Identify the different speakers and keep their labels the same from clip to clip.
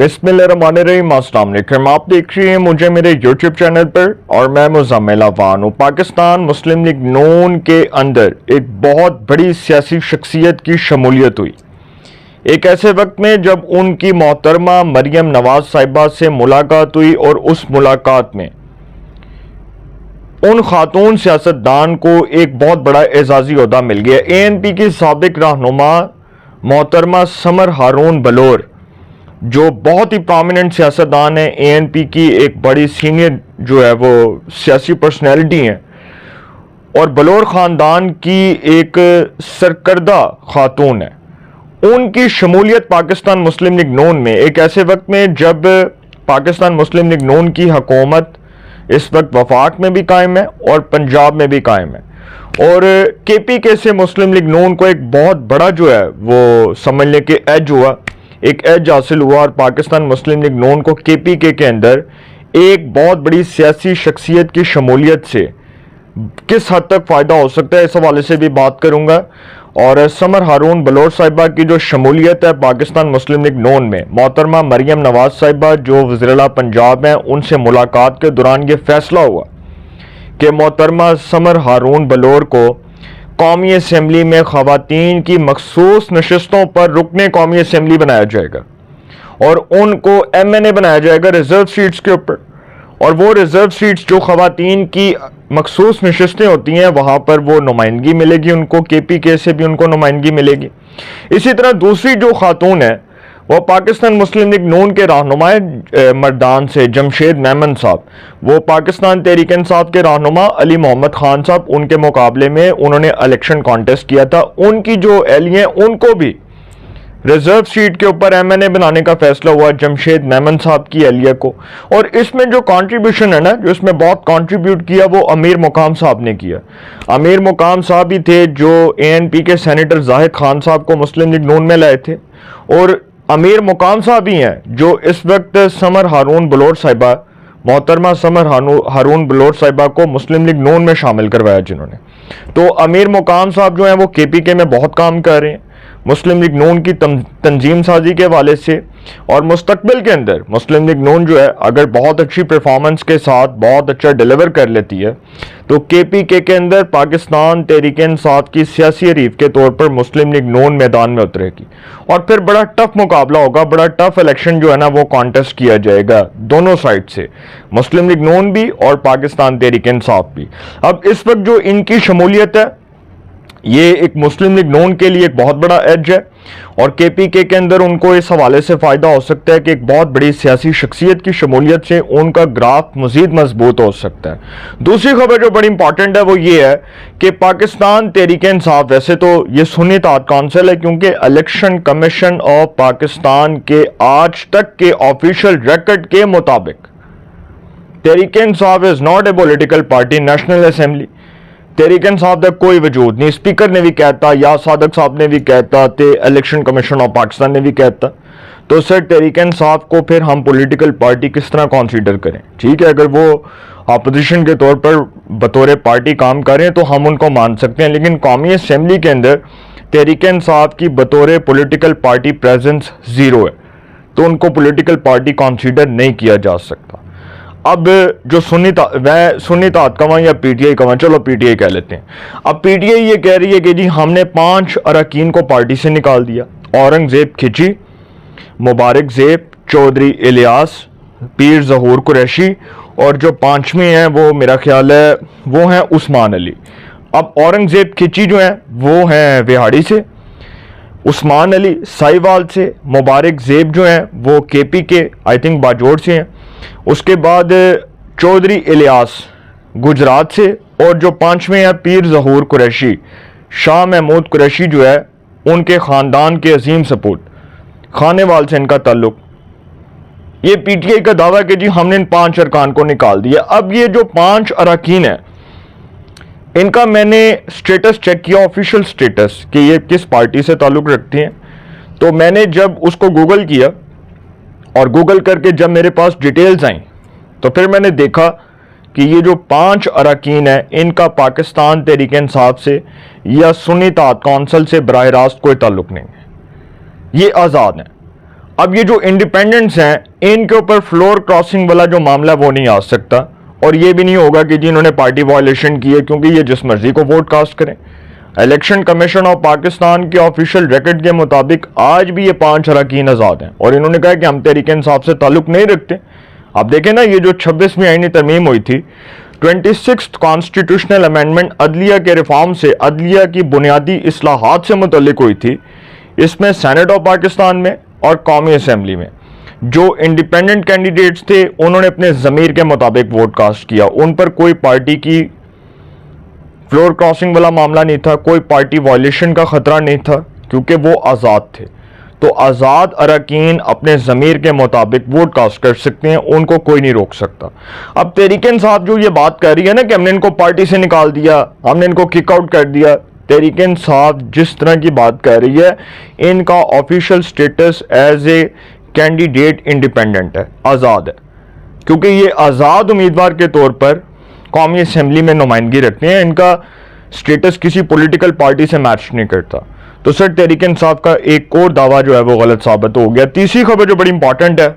Speaker 1: बिस्मिल्लाहिर्रहमानिर्रहीम, अस्सलाम वालेकुम। आप देख रहे हैं मुझे मेरे YouTube चैनल पर और मैं मुज़म्मिल अफ़ान हूँ। पाकिस्तान मुस्लिम लीग नून के अंदर एक बहुत बड़ी सियासी शख्सियत की शमूलियत हुई एक ऐसे वक्त में जब उनकी मोहतरमा मरियम नवाज साहिबा से मुलाकात हुई और उस मुलाकात में उन खातून सियासतदान को एक बहुत बड़ा एजाजी ओहदा मिल गया। ANP की साबिक रहनुमा मोहतरमा समर हारून बलोर जो बहुत ही प्रोमिनेंट सियासतदान है, ANP की एक बड़ी सीनियर जो है वो सियासी पर्सनैलिटी है और बलोर ख़ानदान की एक सरकर्दा खातून है। उनकी शमूलियत पाकिस्तान मुस्लिम लीग नून में एक ऐसे वक्त में जब पाकिस्तान मुस्लिम लीग नून की हुकूमत इस वक्त वफाक में भी कायम है और पंजाब में भी कायम है और KPK से मुस्लिम लीग नून को एक बहुत बड़ा जो है वो समझ लें कि एज हुआ, एक एज हासिल हुआ और पाकिस्तान मुस्लिम लीग नून को KPK के अंदर एक बहुत बड़ी सियासी शख्सियत की शमूलियत से किस हद तक फ़ायदा हो सकता है इस हवाले से भी बात करूँगा। और समर हारून बलोर साहिबा की जो शमूलियत है पाकिस्तान मुस्लिम लीग नून में, मोहतरमा मरियम नवाज साहिबा जो वज़ीर-ए-आला पंजाब हैं, उनसे मुलाकात के दौरान ये फैसला हुआ कि मोहतरमा समर हारून बलोर को कौमी असम्बली में ख़वातीन की मखसूस नशस्तों पर रुकने कौमी असम्बली बनाया जाएगा और उनको MNA बनाया जाएगा रिजर्व सीट्स के ऊपर। और वो रिजर्व सीट्स जो ख़वातीन की मखसूस नशस्तें होती हैं वहाँ पर वो नुमाइंदगी मिलेगी उनको, KPK से भी उनको नुमाइंदगी मिलेगी। इसी तरह दूसरी जो खातून है वो पाकिस्तान मुस्लिम लीग नून के रहनुमाए मर्दान से जमशेद मेमन साहब, वो पाकिस्तान तहरीक इंसाफ के रहनुमा अली मोहम्मद खान साहब, उनके मुकाबले में उन्होंने इलेक्शन कॉन्टेस्ट किया था। उनकी जो एहलिए हैं उनको भी रिजर्व सीट के ऊपर MNA बनाने का फैसला हुआ जमशेद मेमन साहब की एहलिया को। और इसमें जो कंट्रीब्यूशन है ना, जो इसमें बहुत कंट्रीब्यूट किया वो अमीर मुकाम साहब ने किया। अमीर मुकाम साहब ही थे जो ANP के सेनेटर जाहिद खान साहब को मुस्लिम लीग नून में लाए थे और अमीर मुकाम साहब ही हैं जो इस वक्त समर हारून बलोर साहिबा, मोहतरमा समर हारून बलोर साहिबा को मुस्लिम लीग नून में शामिल करवाया जिन्होंने। तो अमीर मुकाम साहब जो हैं वो KPK में बहुत काम कर रहे हैं मुस्लिम लीग नून की तंजीम साजी के हवाले से। और मुस्तकबिल के अंदर मुस्लिम लीग नून जो है अगर बहुत अच्छी परफॉर्मेंस के साथ बहुत अच्छा डिलीवर कर लेती है तो KPK के अंदर पाकिस्तान तहरीक इंसाफ की सियासी हरीफ के तौर पर मुस्लिम लीग नून मैदान में उतरेगी और फिर बड़ा टफ मुकाबला होगा, बड़ा टफ इलेक्शन जो है ना वो कॉन्टेस्ट किया जाएगा दोनों साइड से, मुस्लिम लीग नून भी और पाकिस्तान तहरीक इंसाफ भी। अब इस वक्त जो इनकी शमूलियत है ये एक मुस्लिम लीग नून के लिए एक बहुत बड़ा एज है और KPK के अंदर उनको इस हवाले से फ़ायदा हो सकता है कि एक बहुत बड़ी सियासी शख्सियत की शमूलियत से उनका ग्राफ मज़ीद मजबूत हो सकता है। दूसरी खबर जो बड़ी इंपॉर्टेंट है वो ये है कि पाकिस्तान तहरीक इंसाफ, वैसे तो ये सुन्नी इत्तेहाद काउंसिल है क्योंकि इलेक्शन कमीशन ऑफ पाकिस्तान के आज तक के ऑफिशियल रिकॉर्ड के मुताबिक Tehreek Insaf is not a political party. National assembly Tehreek Insaf का कोई वजूद नहीं। स्पीकर ने भी कहता, या सादक साहब ने भी कहता, ते इलेक्शन कमीशन ऑफ पाकिस्तान ने भी कहता। तो सर तहरीक इंसाफ को फिर हम पॉलिटिकल पार्टी किस तरह कंसीडर करें? ठीक है, अगर वो अपोजिशन के तौर पर बतौर पार्टी काम करें तो हम उनको मान सकते हैं, लेकिन कौमी असम्बली के अंदर तहरीक इंसाफ की बतौर पॉलिटिकल पार्टी प्रेजेंस ज़ीरो है, तो उनको पॉलिटिकल पार्टी कंसीडर नहीं किया जा सकता। अब जो सुन्नी इत्तेहाद कवां या PTI कवां, चलो PTI कह लेते हैं। अब PTI ये कह रही है कि जी हमने 5 अरकान को पार्टी से निकाल दिया, औरंगजेब खिची, मुबारक ज़ेब, चौधरी इलियास, पीर ज़हूर कुरैशी और जो 5वें हैं वो मेरा ख्याल है वो हैं उस्मान अली। अब औरंगजेब खिची जो है वो हैं विहाड़ी से, उस्मान अली साहिवाल से, मुबारक ज़ेब जो हैं वो KPK आई थिंक बाजोड़ से हैं, उसके बाद चौधरी इलियास गुजरात से और जो 5वें हैं पीर ज़हूर कुरैशी, शाह महमूद कुरैशी जो है उनके ख़ानदान के अजीम सपूत खानेवाल से इनका ताल्लुक। ये PTI का दावा है कि जी हमने इन 5 अरकान को निकाल दिया। अब ये जो 5 अरकान हैं इनका मैंने स्टेटस चेक किया, ऑफिशियल स्टेटस, कि ये किस पार्टी से ताल्लुक़ रखती हैं। तो मैंने जब उसको गूगल किया और गूगल करके जब मेरे पास डिटेल्स आई तो फिर मैंने देखा कि ये जो 5 अरकान हैं इनका पाकिस्तान तहरीक इंसाफ से या सुन्नी इत्तेहाद काउंसिल से बराह रास्त कोई ताल्लुक़ नहीं है, ये आज़ाद हैं। अब ये जो इंडिपेंडेंट्स हैं इनके ऊपर फ्लोर क्रॉसिंग वाला जो मामला वो नहीं आ सकता, और ये भी नहीं होगा कि जी इन्होंने पार्टी वायलेशन की है, क्योंकि ये जिस मर्जी को वोट कास्ट करें। इलेक्शन कमीशन ऑफ पाकिस्तान के ऑफिशियल रिकॉर्ड के मुताबिक आज भी ये 5 अरकान आज़ाद हैं, और इन्होंने कहा कि हम तहरीक इंसाफ से ताल्लुक नहीं रखते। आप देखें ना, ये जो 26वीं आईनी तरमीम हुई थी, 26th कॉन्स्टिट्यूशनल अमेंडमेंट अदलिया के रिफॉर्म से, अदलिया की बुनियादी इस्लाहात से मुतल्लिक हुई थी। इसमें सेनेट ऑफ पाकिस्तान में और कौमी असम्बली में जो इंडिपेंडेंट कैंडिडेट्स थे उन्होंने अपने ज़मीर के मुताबिक वोट कास्ट किया। उन पर कोई पार्टी की फ्लोर क्रॉसिंग वाला मामला नहीं था, कोई पार्टी वायलेशन का ख़तरा नहीं था, क्योंकि वो आज़ाद थे। तो आज़ाद अरकान अपने ज़मीर के मुताबिक वोट कास्ट कर सकते हैं, उनको कोई नहीं रोक सकता। अब तहरीक इंसाफ जो ये बात कर रही है ना कि हमने इनको पार्टी से निकाल दिया, हमने इनको किक आउट कर दिया, तहरीक इंसाफ जिस तरह की बात कर रही है, इनका official status as a candidate independent है, आज़ाद है, क्योंकि ये आज़ाद उम्मीदवार के तौर पर कौमी असम्बली में नुमाइंदगी रखते हैं। इनका स्टेटस किसी पॉलिटिकल पार्टी से मैच नहीं करता। तो सर तहरीक इंसाफ का एक और दावा जो है वो गलत साबित हो गया। तीसरी खबर जो बड़ी इंपॉर्टेंट है,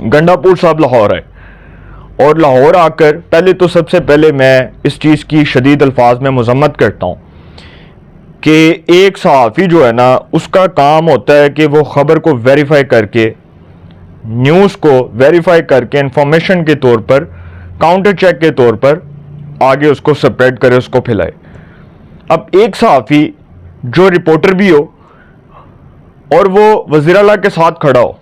Speaker 1: गंडापुर साहब लाहौर है, और लाहौर आकर पहले तो सबसे पहले मैं इस चीज़ की शदीद अल्फाज में मजम्मत करता हूँ कि एक सहाफ़ी जो है ना, उसका काम होता है कि वो ख़बर को वेरीफाई करके, न्यूज़ को वेरीफाई करके इंफॉर्मेशन के तौर पर, काउंटर चेक के तौर पर आगे उसको स्प्रेड करे, उसको फैलाए। अब एक सहाफ़ी जो रिपोर्टर भी हो और वो वज़ीर आला के साथ खड़ा हो,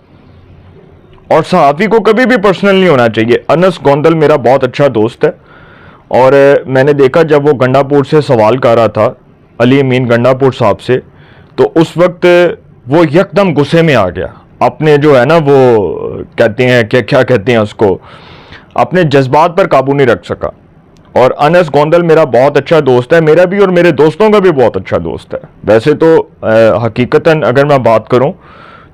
Speaker 1: और सहाफ़ी को कभी भी पर्सनल नहीं होना चाहिए। अनस गोंदल मेरा बहुत अच्छा दोस्त है, और मैंने देखा जब वो गंडापुर से सवाल कर रहा था अली अमीन गंडापुर साहब से, तो उस वक्त वो यकदम गुस्से में आ गया। अपने जो है ना, वो कहते हैं कि क्या कहते हैं उसको, अपने जज्बात पर काबू नहीं रख सका। और अनस गोंदल मेरा बहुत अच्छा दोस्त है, मेरा भी और मेरे दोस्तों का भी बहुत अच्छा दोस्त है। वैसे तो हकीकतन अगर मैं बात करूं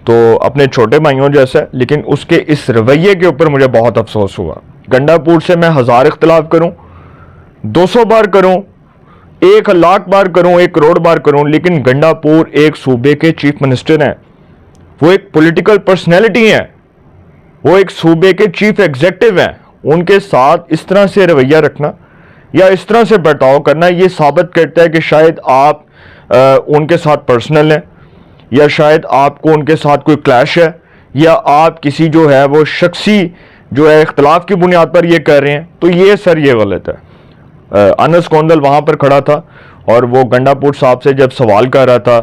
Speaker 1: तो अपने छोटे भाइयों जैसा है, लेकिन उसके इस रवैये के ऊपर मुझे बहुत अफसोस हुआ। गंडापुर से मैं 1000 इख्तलाफ करूं, 200 बार करूं, 1,00,000 बार करूं, 1 करोड़ बार करूं, लेकिन गंडापुर एक सूबे के चीफ मिनिस्टर हैं, वो एक पॉलिटिकल पर्सनैलिटी हैं, वो एक सूबे के चीफ एग्जीक्यूटिव हैं। उनके साथ इस तरह से रवैया रखना या इस तरह से बर्ताव करना, ये साबित करता है कि शायद आप उनके साथ पर्सनल हैं, या शायद आपको उनके साथ कोई क्लैश है, या आप किसी जो है वो शख्सी जो है इख्तलाफ की बुनियाद पर ये कर रहे हैं। तो ये सर ये गलत है। अनस गोंदल वहाँ पर खड़ा था और वो गंडापुर साहब से जब सवाल कर रहा था,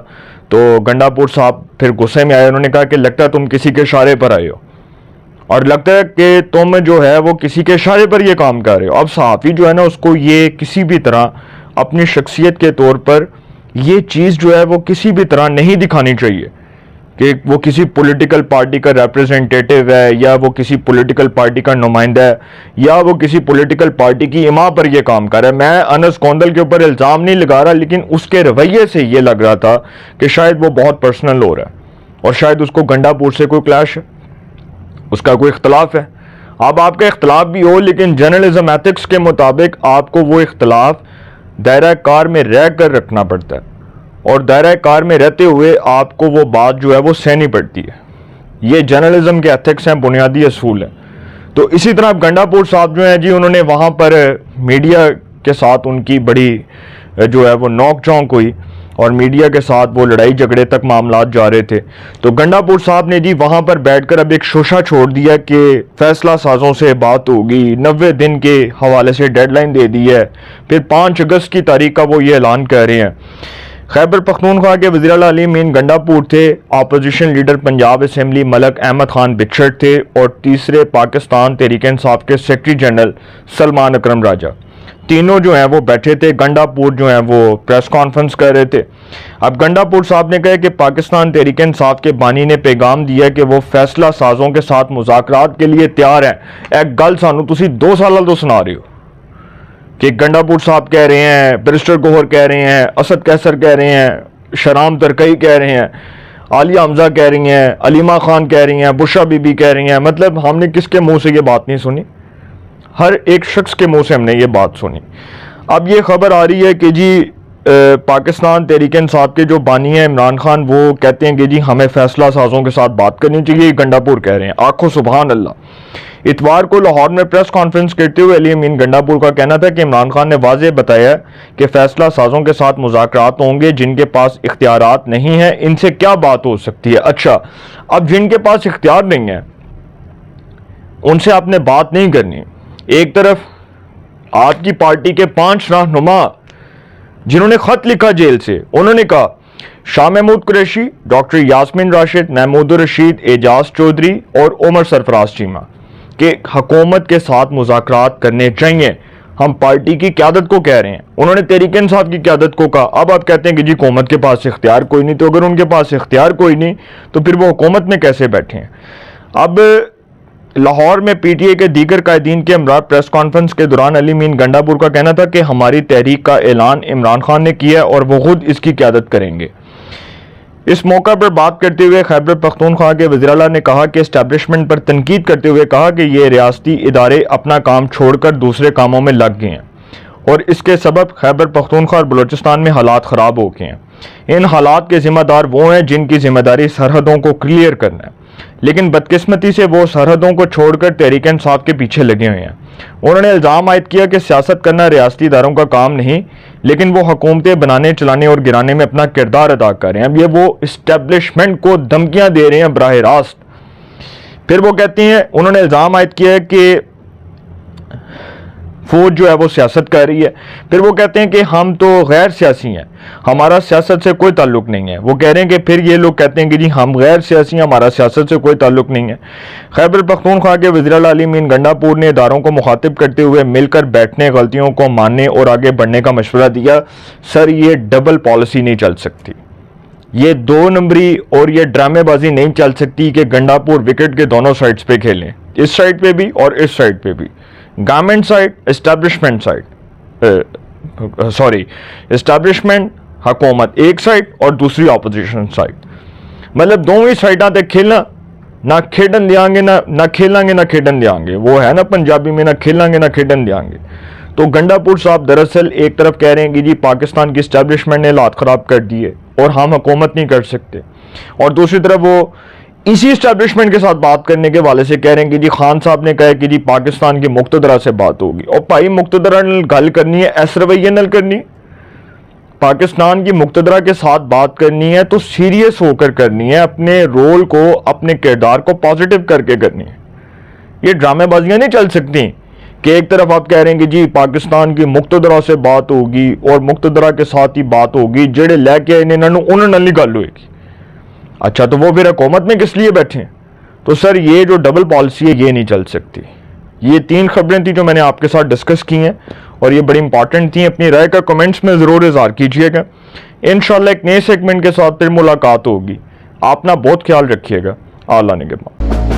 Speaker 1: तो गंडापुर साहब फिर गुस्से में आए। उन्होंने कहा कि लगता है तुम किसी के इशारे पर आए हो, और लगता है कि तुम जो है वो किसी के इशारे पर ये काम कर रहे हो। अब सहाफ़ी जो है ना, उसको ये किसी भी तरह अपनी शख्सियत के तौर पर ये चीज़ जो है वो किसी भी तरह नहीं दिखानी चाहिए कि वो किसी पॉलिटिकल पार्टी का रिप्रेजेंटेटिव है, या वो किसी पॉलिटिकल पार्टी का नुमाइंदा है, या वो किसी पॉलिटिकल पार्टी की इमाम पर ये काम कर रहा है। मैं अनस गोंदल के ऊपर इल्ज़ाम नहीं लगा रहा, लेकिन उसके रवैये से ये लग रहा था कि शायद वो बहुत पर्सनल हो रहा है, और शायद उसको गंडापुर से कोई क्लैश है, उसका कोई इख्तलाफ है। अब आपका इख्तलाफ भी हो, लेकिन जर्नलिज्म एथिक्स के मुताबिक आपको वो इख्तलाफ दायरा कार में रह कर रखना पड़ता है, और दायरा कार में रहते हुए आपको वो बात जो है वो सहनी पड़ती है। ये जर्नलिज्म के एथिक्स हैं, बुनियादी असूल हैं। तो इसी तरह गंडापुर साहब जो हैं जी, उन्होंने वहाँ पर मीडिया के साथ उनकी बड़ी जो है वो नोक झोंक हुई, और मीडिया के साथ वो लड़ाई झगड़े तक मामलात जा रहे थे। तो गंडापुर साहब ने जी वहाँ पर बैठकर अब एक शोशा छोड़ दिया कि फैसला साजों से बात होगी, 90 दिन के हवाले से डेडलाइन दे दी है। फिर 5 अगस्त की तारीख का वो ये ऐलान कर रहे हैं। खैबर पख्तूनख्वा के वज़ीर आला अली अमीन गंडापुर थे, opposition leader Punjab assembly Malik Ahmad Khan बिछड़ थे, और तीसरे पाकिस्तान तहरीक इंसाफ के सेक्रेटरी जनरल सलमान अकरम राजा, तीनों जो हैं वो बैठे थे। गंडापुर जो हैं वो प्रेस कॉन्फ्रेंस कर रहे थे। अब गंडापुर साहब ने कहा कि पाकिस्तान तहरीक इंसाफ के बानी ने पैगाम दिया कि वो फैसला साजों के साथ मुज़ाकरात के लिए तैयार हैं। एक गल सानू तुसी 2 साल तो सुना रहे हो कि गंडापुर साहब कह रहे हैं, बैरिस्टर गोहर कह रहे हैं, असद कैसर कह रहे हैं, शराम तरकई कह रहे हैं, आलिया हमजा कह रही हैं, अलीमा खान कह रही हैं, बुशरा बीबी कह रही हैं। मतलब हमने किसके मुंह से ये बात नहीं सुनी? हर एक शख्स के मुंह से हमने ये बात सुनी। अब ये खबर आ रही है कि जी पाकिस्तान तहरीक इंसाफ के जो बानी हैं इमरान खान, वो कहते हैं कि जी हमें फैसला साजों के साथ बात करनी चाहिए। गंडापुर कह रहे हैं, आखो सुभान अल्लाह। इतवार को लाहौर में प्रेस कॉन्फ्रेंस करते हुए अली अमीन गंडापुर का कहना था कि इमरान खान ने वाज़ेह बताया कि फैसला साजों के साथ मुज़ाकरात होंगे, जिनके पास इख्तियारात नहीं है इनसे क्या बात हो सकती है। अच्छा, अब जिनके पास इख्तियार नहीं है उनसे आपने बात नहीं करनी। एक तरफ आपकी पार्टी के 5 रहनुमा जिन्होंने खत लिखा जेल से, उन्होंने कहा शाह महमूद कुरैशी, डॉक्टर यास्मीन राशिद, महमूद रशीद, एजाज चौधरी और उमर सरफराज चीमा के हुकूमत के साथ मुज़ाकरात करने चाहिए। हम पार्टी की क़यादत को कह रहे हैं। उन्होंने तहरीक इंसाफ की क़यादत को कहा। अब आप कहते हैं कि जी हुकूमत के पास इख्तियार कोई नहीं, तो अगर उनके पास इख्तियार कोई नहीं तो फिर वो हुकूमत में कैसे बैठे हैं। अब लाहौर में पीटीए के दीगर कायदीन के हमरा प्रेस कॉन्फ्रेंस के दौरान अली अमीन गंडापुर का कहना था कि हमारी तहरीक का ऐलान इमरान खान ने किया है और वो खुद इसकी क़यादत करेंगे। इस मौका पर बात करते हुए खैबर पख्तूनख्वा के वज़ीर-ए-आला ने कहा कि इस्टेब्लिशमेंट पर तनकीद करते हुए कहा कि ये रियासती इदारे अपना काम छोड़कर दूसरे कामों में लग गए हैं और इसके सबब खैबर पख्तूनख्वा और बलूचिस्तान में हालात ख़राब हो गए हैं। इन हालात के ज़िम्मेदार वो हैं जिनकी जिम्मेदारी सरहदों को क्लियर करना है, लेकिन बदकिस्मती से वो सरहदों को छोड़कर तहरीक इंसाफ के पीछे लगे हुए हैं। उन्होंने इल्ज़ाम आयद किया कि सियासत करना रियासती इदारों का काम नहीं, लेकिन वो हुकूमतें बनाने, चलाने और गिराने में अपना किरदार अदा कर रहे हैं। अब ये वो इस्टेब्लिशमेंट को धमकियां दे रहे हैं बराह रास्त। फिर वो कहते हैं, उन्होंने इल्ज़ाम आयद किया है कि फौज जो है वो सियासत कर रही है। फिर वो कहते हैं कि हम तो गैर सियासी हैं, हमारा सियासत से कोई ताल्लुक नहीं है। वो कह रहे हैं कि फिर ये लोग कहते हैं कि जी हम गैर सियासी हैं, हमारा सियासत से कोई ताल्लुक नहीं है। खैबर पख्तूनख्वा के वज़ीर-ए-आला अली अमीन गंडापुर ने इदारों को मुखातिब करते हुए मिलकर बैठने, गलतियों को मानने और आगे बढ़ने का मशवरा दिया। सर, ये डबल पॉलिसी नहीं चल सकती, ये 2 नंबरी और ये ड्रामेबाजी नहीं चल सकती कि गंडापुर विकेट के दोनों साइड्स पे खेलें, इस साइड पे भी और इस साइड पे भी। Government side, establishment side, establishment हुकूमत एक साइड और दूसरी ऑपोजिशन साइड, मतलब दोवें साइडा ते खेलना ना खेडन देंगे, ना खेलेंगे ना खेडन देंगे। वो है ना पंजाबी में, ना खेलेंगे ना खेडन देंगे। तो गंडापुर साहब दरअसल एक तरफ कह रहे हैं कि जी पाकिस्तान की एस्टैब्लिशमेंट ने हालात ख़राब कर दिए और हम हुकूमत नहीं कर सकते, और दूसरी तरफ वो इसी एस्टैब्लिशमेंट के साथ बात करने के वाले से कह रहे हैं कि जी खान साहब ने कहा कि जी पाकिस्तान की मुक्तदरा से बात होगी। और भाई मुक्तदरा गल करनी है, ऐस रवैये नल करनी, पाकिस्तान की मुक्तदरा के साथ बात करनी है तो सीरियस होकर करनी है, अपने रोल को, अपने किरदार को पॉजिटिव करके करनी है। ये ड्रामेबाजियां नहीं चल सकती कि एक तरफ आप कह रहे हैं कि जी पाकिस्तान की मुक्तदरा से बात होगी और मुक्तदरा के साथ ही बात होगी, जेड़े लैके आए इन्होंने उन्होंने नहीं गल होगी। अच्छा, तो वो फिर हुकूमत में किस लिए बैठे हैं? तो सर, ये जो डबल पॉलिसी है ये नहीं चल सकती। ये 3 खबरें थी जो मैंने आपके साथ डिस्कस की हैं और ये बड़ी इंपॉर्टेंट थी। अपनी राय का कमेंट्स में ज़रूर इज़हार कीजिएगा। इंशाल्लाह एक नए सेगमेंट के साथ फिर मुलाकात होगी। अपना बहुत ख्याल रखिएगा। अल्लाह निगहबान।